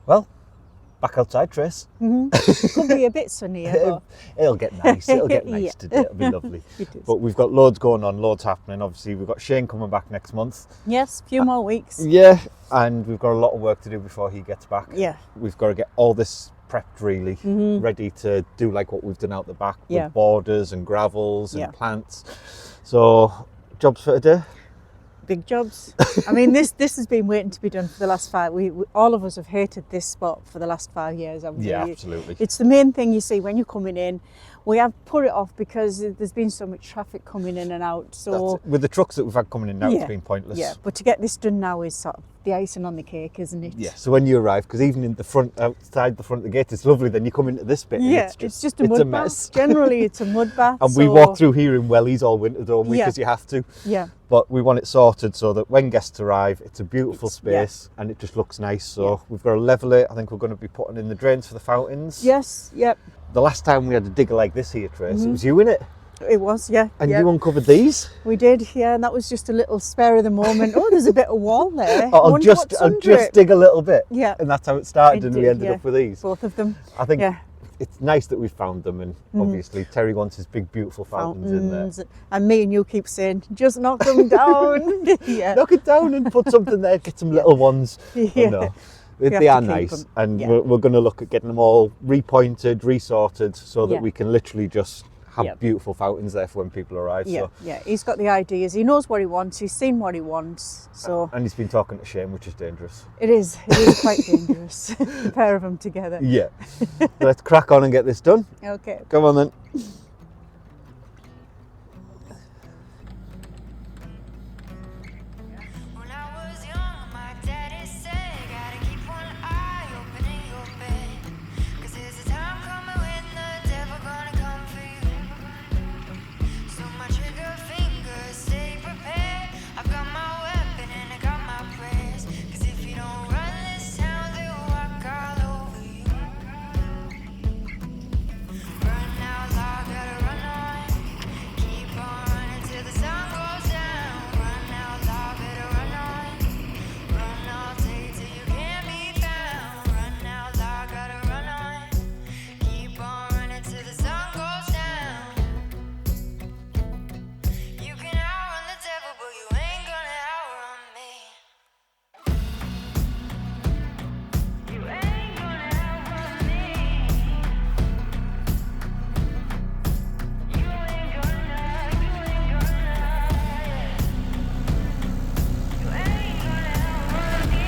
Well, back outside, Trace. Could be a bit sunnier, but It'll get nice. It'll get nice Yeah. today. It'll be lovely. It is. But we've got loads going on, loads happening. Obviously, we've got Shane coming back next month. yes, a few more weeks. Yeah, and we've got a lot of work to do before he gets back. Yeah. We've got to get all this prepped really, ready to do like what we've done out the back Yeah. with borders and gravels and Yeah. plants. So, jobs for today? Big jobs. I mean, this has been waiting to be done for the last 5. We all of us have hated this spot for the last 5 years. Haven't we? Yeah, absolutely. It's the main thing you see when you're coming in. We have put it off because there's been so much traffic coming in and out. So With the trucks that we've had coming in now, it's been pointless. yeah, but to get this done now is sort of the icing on the cake, isn't it? Yeah, so when you arrive, because even in the front, outside the front of the gate, it's lovely. Then you come into this bit, Yeah, and it's just a mud mess. bath. Generally, it's a mud bath. And we walk through here in wellies all winter, don't we? Yeah. Because you have to. Yeah, But we want it sorted so that when guests arrive, it's a beautiful yeah. space and it just looks nice. So we've got to level it. I think we're going to be putting in the drains for the fountains. yes, yep. The last time we had a digger like this here, Trace, it was you in it. It was, yeah. And yeah. you uncovered these. We did, yeah, and that was just a little spare of the moment. Oh, there's a bit of wall there. I I'll wonder just what's under it. dig a little bit. Yeah. And that's how it started, It and we did, ended yeah. up with these. Both of them. I think Yeah. it's nice that we found them, and obviously Terry wants his big, beautiful fountains in there. And me and you keep saying, just knock them down. yeah. Knock it down and put something there, get some little ones. Yeah. Oh, no. have They to are keep nice, them. and Yeah. we're going to look at getting them all repointed, resorted, so that Yeah. we can literally just have Yeah. beautiful fountains there for when people arrive. Yeah, So. yeah. He's got the ideas. He knows what he wants. He's seen what he wants. So And he's been talking to Shane, which is dangerous. it is quite dangerous. The pair of them together. Yeah. Let's crack on and get this done. Okay. Come on then. When I was young, my daddy said, gotta keep one eye open in your bed. 'Cause there's a time coming when the devil gonna come for you. So my trigger finger, stay prepared. I've got my weapon and I got my prayers. 'Cause if you don't run this town, they'll walk all over you. Run out loud, gotta run on. Keep on running till the sun goes down. Run out loud, better run on. Run all day till you can't be found. Run out loud, gotta run on. Keep on running till the sun goes down. You can outrun the devil, but you ain't gonna outrun me. You ain't gonna outrun me. You ain't gonna, you ain't gonna, you ain't gonna outrun me.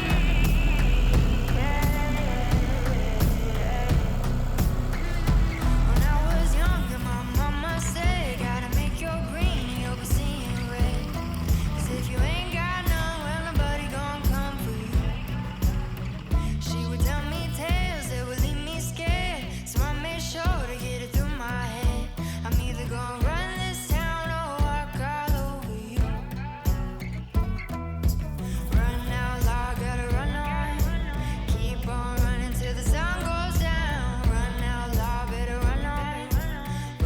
When I was younger, my mama said, gotta make your green and you'll be seeing red. 'Cause if you ain't got none, well, nobody gon' come for you. She would tell me tales that would leave me scared, so I made sure to get it through my head. I'm either gonna run this town or walk all over you. Run out loud, gotta run on. Keep on running till the sun goes down. Run out loud, better run on.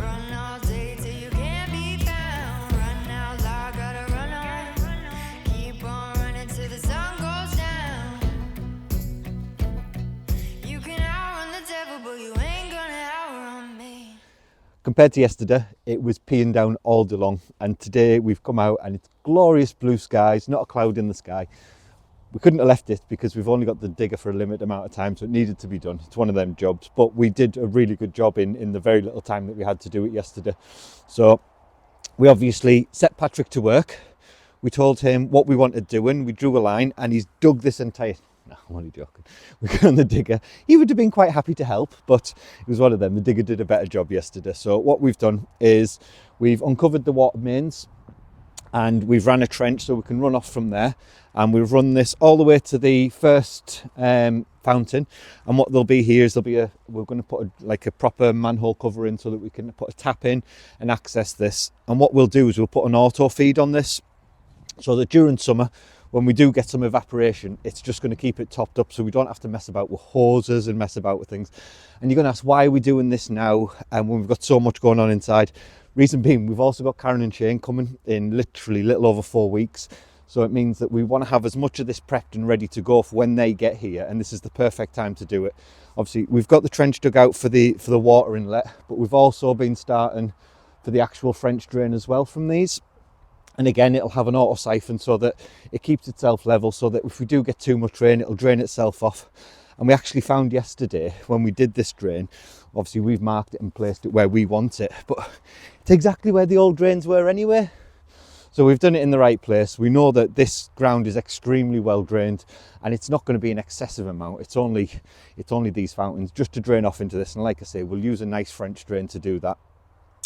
Run all day till you can't be found. Run out loud, gotta run on. Keep on running till the sun goes down. You can outrun the devil, but you ain't gonna outrun me. Compared to yesterday, it was peeing down all day long, and today we've come out and it's glorious blue skies, not a cloud in the sky. We couldn't have left it because we've only got the digger for a limited amount of time, so it needed to be done. It's one of them jobs, but we did a really good job in the very little time that we had to do it yesterday. So we obviously set Patrick to work. We told him what we wanted doing. We drew a line and he's dug this entire... No, I'm only joking. We got on the digger. He would have been quite happy to help, but it was one of them. The digger did a better job yesterday. So what we've done is we've uncovered the water mains and we've ran a trench so we can run off from there, and we've run this all the way to the first fountain. And what there'll be here is we're going to put a proper manhole cover in so that we can put a tap in and access this. And what we'll do is we'll put an auto feed on this so that during summer, when we do get some evaporation, it's just going to keep it topped up so we don't have to mess about with hoses and mess about with things. And you're going to ask, why are we doing this now and when we've got so much going on inside? Reason being, we've also got Karen and Shane coming in literally little over 4 weeks. So it means that we want to have as much of this prepped and ready to go for when they get here, and this is the perfect time to do it. Obviously, we've got the trench dug out for the water inlet, but we've also been starting for the actual French drain as well from these. And again, it'll have an auto siphon so that it keeps itself level, so that if we do get too much rain, it'll drain itself off. And we actually found yesterday when we did this drain, obviously we've marked it and placed it where we want it, but it's exactly where the old drains were anyway. So we've done it in the right place. We know that this ground is extremely well drained, and it's not going to be an excessive amount. It's only these fountains just to drain off into this. And like I say, we'll use a nice French drain to do that.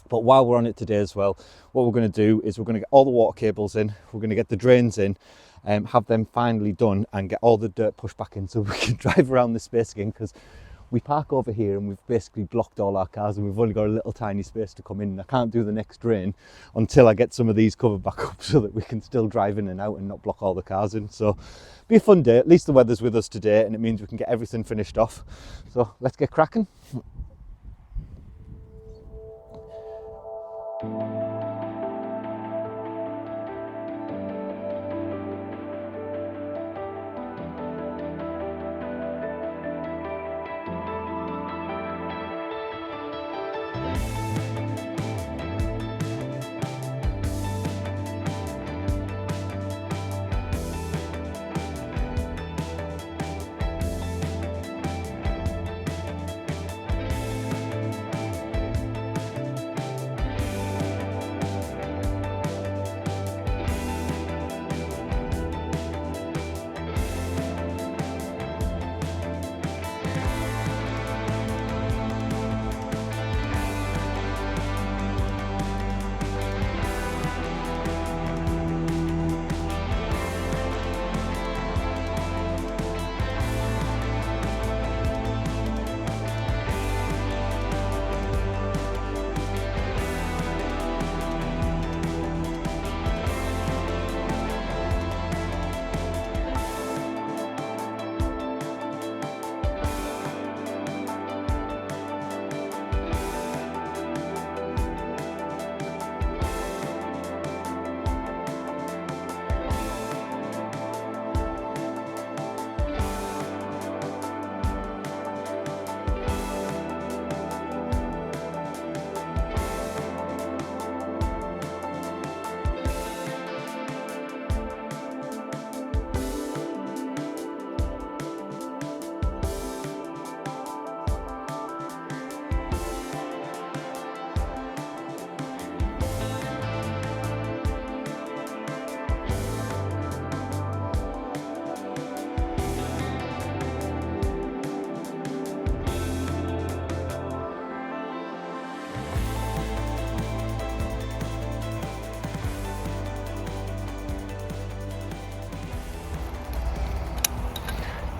But while we're on it today as well, what we're going to do is we're going to get all the water cables in, we're going to get the drains in, have them finally done, and get all the dirt pushed back in so we can drive around the space again, because we park over here and we've basically blocked all our cars and we've only got a little tiny space to come in. I can't do the next drain until I get some of these covered back up so that we can still drive in and out and not block all the cars in. So be a fun day. At least the weather's with us today, and it means we can get everything finished off. So let's get cracking.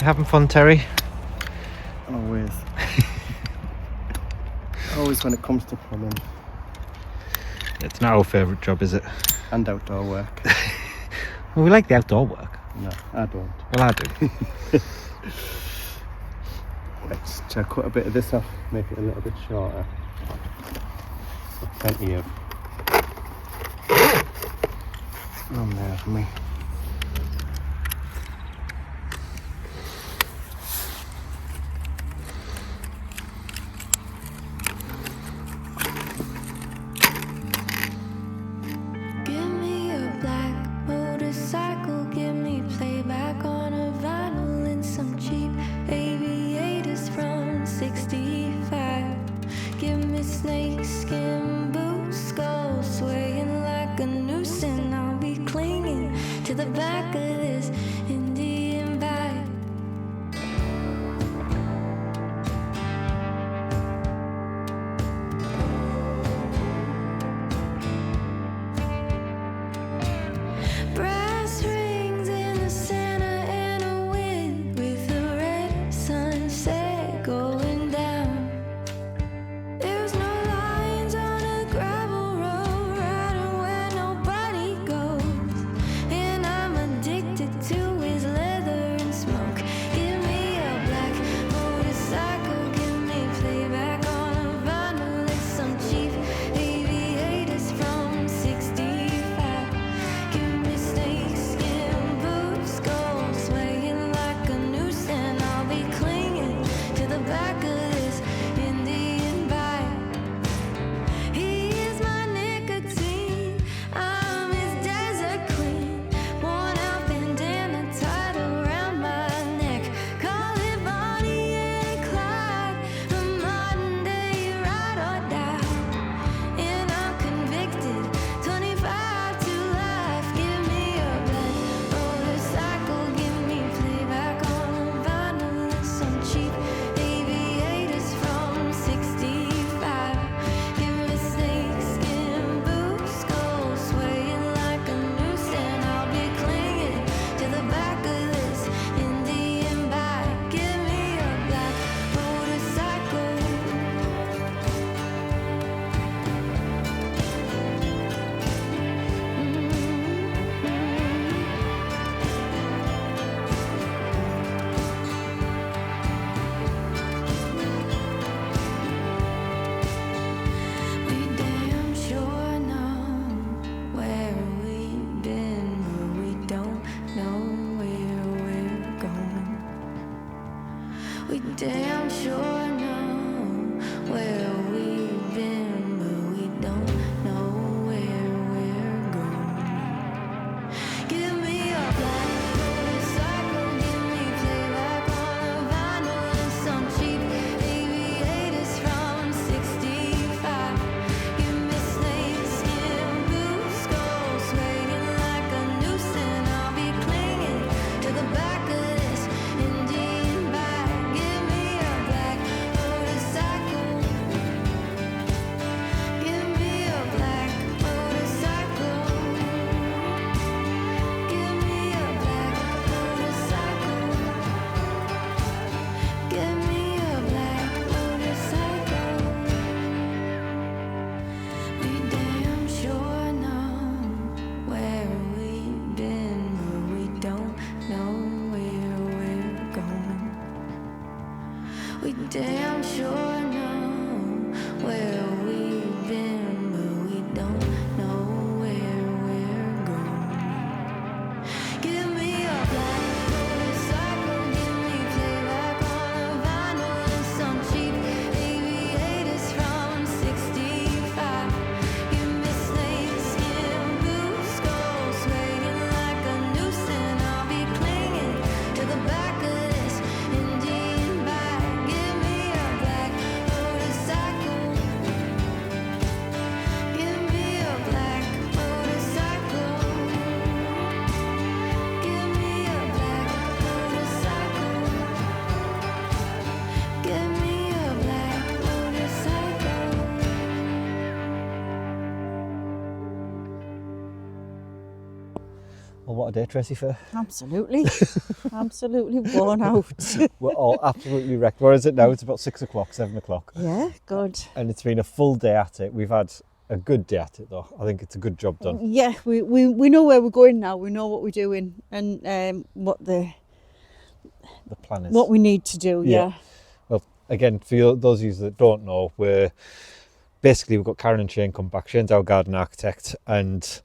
Having fun, Terry? Always. Always when it comes to plumbing. It's not our favourite job, is it? And outdoor work. Well, we like the outdoor work. No, I don't. Well, I do. Let's cut a bit of this off, make it a little bit shorter. So plenty of room there for me. Give me a black motorcycle, give me playback on a vinyl and some cheap aviators from 65. Give me snakeskin boots, skull swaying like a noose, and I'll be clinging to the back of this Indian bike. Brass rings in the center and a wind with a red sunset going down. There's no lines on a gravel road, riding where nobody goes, and I'm addicted to his We damn sure know where we've been, but we don't know where we're going. Give me a black motorcycle, give me playback on a vinyl and some cheap aviators from 65. Give me snakeskin boots, skull swaying like a noose, and I'll be clinging to the back of this Indian bag. Give me a black motorcycle. Give me a black motorcycle. Give me a black motorcycle. Give me a black motorcycle. We damn sure know where we've been, but we don't know where we're going. We damn sure know where we've been, but we don't know where we're going. Give me a black motorcycle, give me playback on a vinyl and some cheap aviators from 65. Give me snakeskin boots, skull swaying like a noose, and I'll be clinging to the back of this Indian bag. Give me a black motorcycle. Give me a black motorcycle. Give me a black motorcycle. Give me a black motorcycle. Well, what a day, Tracy, for Absolutely. Absolutely worn out. we're all absolutely wrecked. Where is it now? It's about 6 o'clock, 7 o'clock. Yeah, good. And it's been a full day at it. We've had a good day at it, though. I think it's a good job done. Yeah, we know where we're going now. We know what we're doing and what The plan is. what we need to do. Yeah. Yeah. Well, again, for those of you that don't know, we've got Karen and Shane come back. Shane's our garden architect, and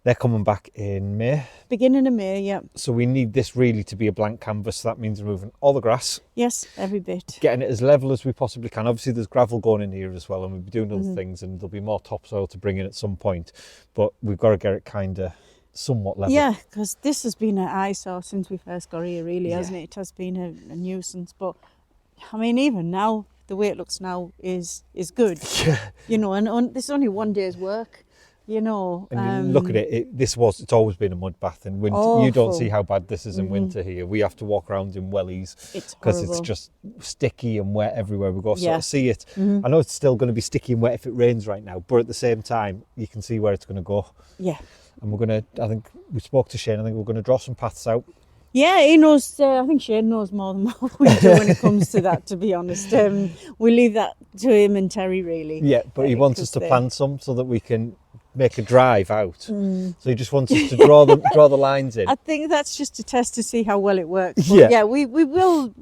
they're coming back in May. Beginning of May. Yeah. So we need this really to be a blank canvas. So that means removing all the grass, Yes, every bit. getting it as level as we possibly can. Obviously, there's gravel going in here as well, and we'll be doing other things, and there'll be more topsoil to bring in at some point. But we've got to get it kind of somewhat level. Yeah, because this has been an eyesore since we first got here, really, Yeah. hasn't it? It has been a nuisance. But I mean, even now, the way it looks now is good. Yeah. You know, and this is only one day's work. You know, And you look at it, it's always been a mud bath in winter. You don't Awful. see how bad this is in winter here. We have to walk around in wellies It's because it's horrible. just sticky and wet everywhere we go. So Yeah. I see it. I know it's still going to be sticky and wet if it rains right now, but at the same time, you can see where it's going to go. Yeah. And we're going to, I think we spoke to Shane, I think we're going to draw some paths out. Yeah, he knows. I think Shane knows more than what we do when it comes to that, to be honest. We leave that to him and Terry, really. Yeah, but he wants us to because plan some so that we can make a drive out. So he just wants us to draw the lines in. I think that's just a test to see how well it works. But Yeah. yeah, we will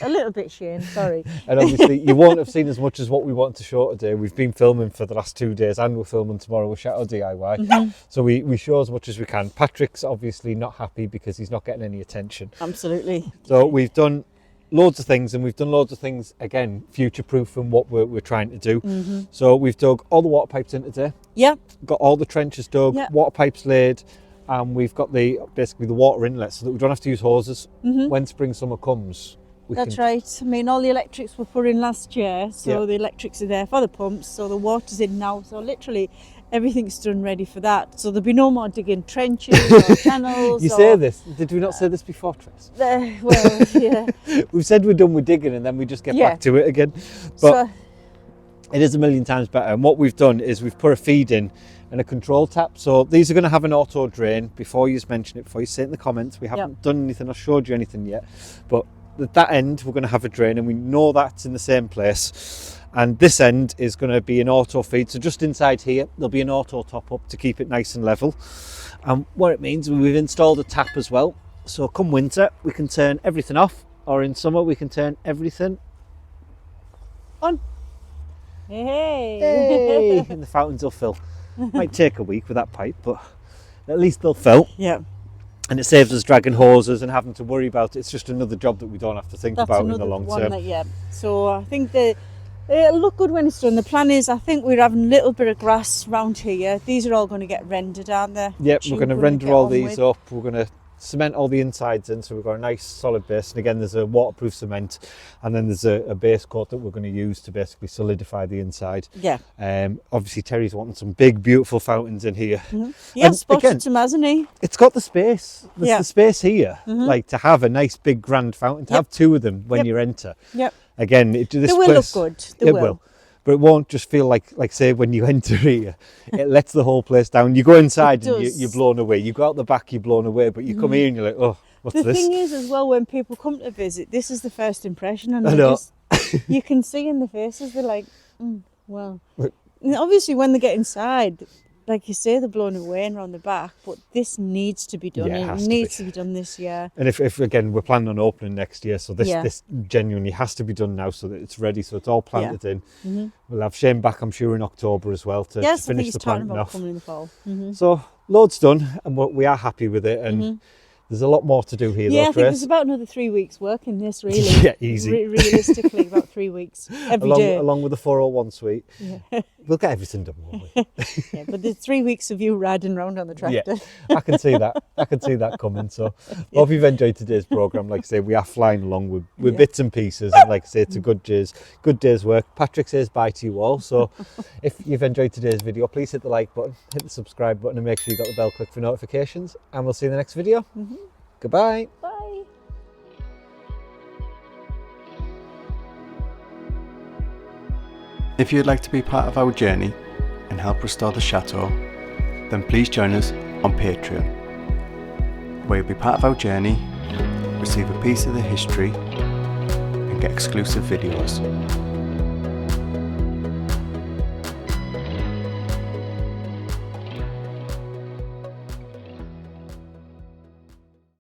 a little bit, Shane. Sorry. And obviously you won't have seen as much as what we want to show today. We've been filming for the last 2 days and we're filming tomorrow with Chateau DIY. So we show as much as we can. Patrick's obviously not happy because he's not getting any attention. Absolutely. So we've done loads of things, and we've done loads of things, again, future-proofing what we're trying to do. So we've dug all the water pipes in today, Yeah. got all the trenches dug, Yeah. water pipes laid, and we've got basically the water inlet so that we don't have to use hoses. When spring, summer comes, we That's can... right. I mean, all the electrics were put in last year, so Yeah. the electrics are there for the pumps, so the water's in now. So literally everything's done ready for that. So there'll be no more digging trenches or channels. You or, say this, did we not say this before, Tris? well, yeah. We've said we're done with digging and then we just get Yeah. back to it again. But So, it is a million times better. And what we've done is we've put a feed in and a control tap. So these are going to have an auto drain. Before you mention it, before you say it in the comments, we haven't done anything or showed you anything yet. But at that end, we're going to have a drain, and we know that's in the same place. And this end is going to be an auto feed. So just inside here, there'll be an auto top up to keep it nice and level. And what it means, we've installed a tap as well. So come winter, we can turn everything off, or in summer, we can turn everything on. hey. Hey! And the fountains will fill. Might take a week with that pipe, but at least they'll fill. Yeah. And it saves us dragging hoses and having to worry about it. It's just another job that we don't have to think That's about in the another long one term. that, yeah. So I think that it'll look good when it's done. The plan is, I think we're having a little bit of grass round here. These are all going to get rendered, aren't they? Yep, Which we're going to you're render get all on these with. up. We're going to cement all the insides in, so we've got a nice solid base. And again, there's a waterproof cement, and then there's a base coat that we're going to use to basically solidify the inside. Yeah. Obviously, Terry's wanting some big, beautiful fountains in here. He has And spotted again, some, hasn't he? it's got the space. There's Yeah. the space here, like to have a nice big grand fountain, to Yep. have two of them when Yep. you enter. Yep. Again, this They will place, look good. They it will. but it won't just feel like say when you enter here, it lets the whole place down. You go inside and does. you're blown away. You go out the back, you're blown away. But you come here and you're like, oh, what's The this? thing is, as well, when people come to visit, this is the first impression, and I they know. just, you can see in the faces, they're like, well. And obviously, when they get inside, like you say, they're blown away and around the back, but this needs to be done. Yeah, it and has it to needs be. to be done this year. And if again, we're planning on opening next year, so this Yeah. this genuinely has to be done now so that it's ready, so it's all planted in. Mm-hmm. We'll have Shane back, I'm sure, in October as well to Yes, I think finish he's the talking planting about off. coming in the fall. Mm-hmm. So loads done, and we are happy with it. And there's a lot more to do here, Yeah, I though, think Trace. there's about another 3 weeks work in this, really. Yeah, easy. Realistically, about 3 weeks every day. Along with the 401 suite. Yeah. We'll get everything done, won't we? Yeah, but there's 3 weeks of you riding around on the tractor. I can see that. I can see that coming. So, hope you've enjoyed today's programme. Like I say, we are flying along with bits and pieces. And like I say, it's a good day's work. Patrick says bye to you all. So, if you've enjoyed today's video, please hit the like button, hit the subscribe button, and make sure you got the bell clicked for notifications. And we'll see you in the next video. Goodbye. Bye. If you'd like to be part of our journey and help restore the chateau, then please join us on Patreon, where you'll be part of our journey, receive a piece of the history, and get exclusive videos.